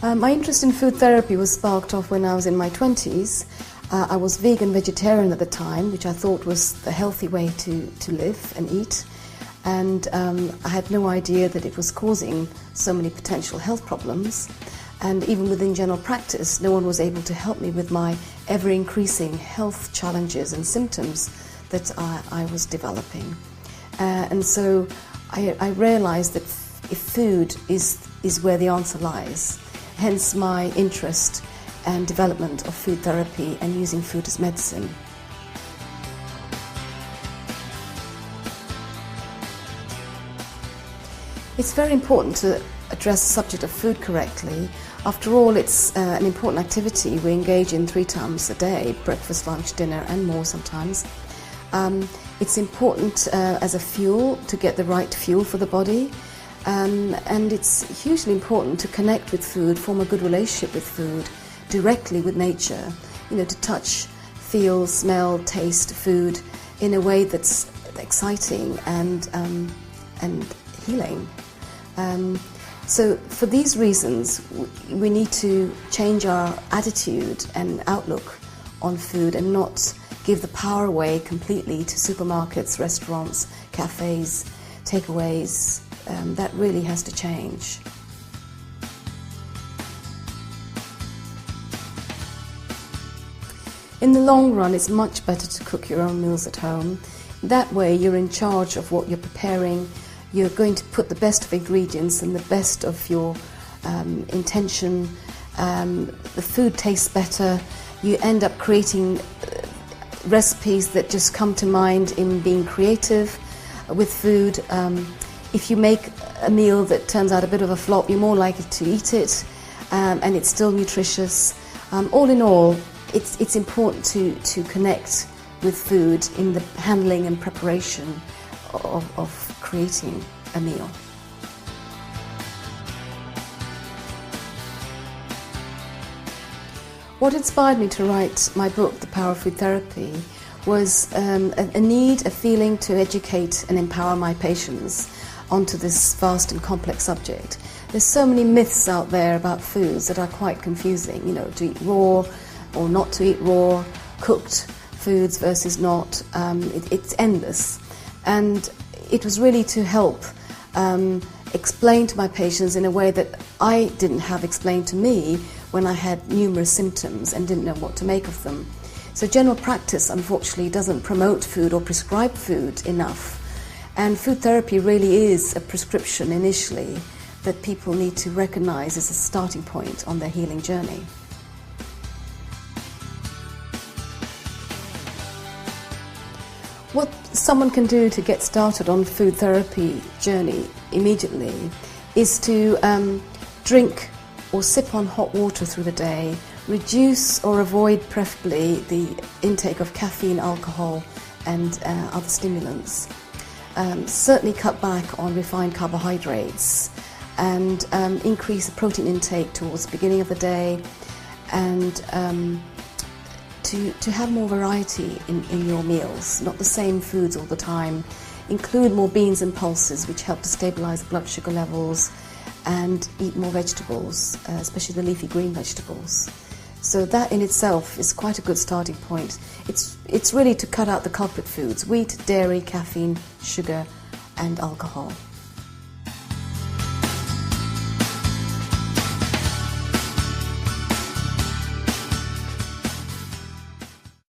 My interest in food therapy was sparked off when I was in my 20s. I was vegan vegetarian at the time, which I thought was the healthy way to live and eat. And I had no idea that it was causing so many potential health problems. And even within general practice, no one was able to help me with my ever-increasing health challenges and symptoms that I was developing. And so I realized that if food is where the answer lies, hence my interest and development of food therapy and using food as medicine. It's very important to address the subject of food correctly. After all, it's an important activity we engage in 3 times a day, breakfast, lunch, dinner and more sometimes. It's important as a fuel to get the right fuel for the body. And it's hugely important to connect with food, form a good relationship with food, directly with nature, to touch, feel, smell, taste food in a way that's exciting and healing. So for these reasons, we need to change our attitude and outlook on food and not give the power away completely to supermarkets, restaurants, cafes, takeaways. That really has to change. In the long run, it's much better to cook your own meals at home. That way you're in charge of what you're preparing. You're going to put the best of ingredients and the best of your intention. The food tastes better. You end up creating recipes that just come to mind in being creative with food. If you make a meal that turns out a bit of a flop, you're more likely to eat it, and it's still nutritious. All in all, it's important to connect with food in the handling and preparation of creating a meal. What inspired me to write my book, The Power of Food Therapy, was a need, a feeling to educate and empower my patients onto this vast and complex subject. There's so many myths out there about foods that are quite confusing, to eat raw or not to eat raw, cooked foods versus not. It's endless. And it was really to help explain to my patients in a way that I didn't have explained to me when I had numerous symptoms and didn't know what to make of them. So general practice, unfortunately, doesn't promote food or prescribe food enough. And food therapy really is a prescription initially that people need to recognize as a starting point on their healing journey. What someone can do to get started on food therapy journey immediately is to drink or sip on hot water through the day, reduce or avoid preferably the intake of caffeine, alcohol and other stimulants. Certainly cut back on refined carbohydrates and increase the protein intake towards the beginning of the day, and to have more variety in your meals, not the same foods all the time. Include more beans and pulses, which help to stabilize blood sugar levels, and eat more vegetables, especially the leafy green vegetables. So that in itself is quite a good starting point. It's really to cut out the culprit foods: wheat, dairy, caffeine, sugar and alcohol.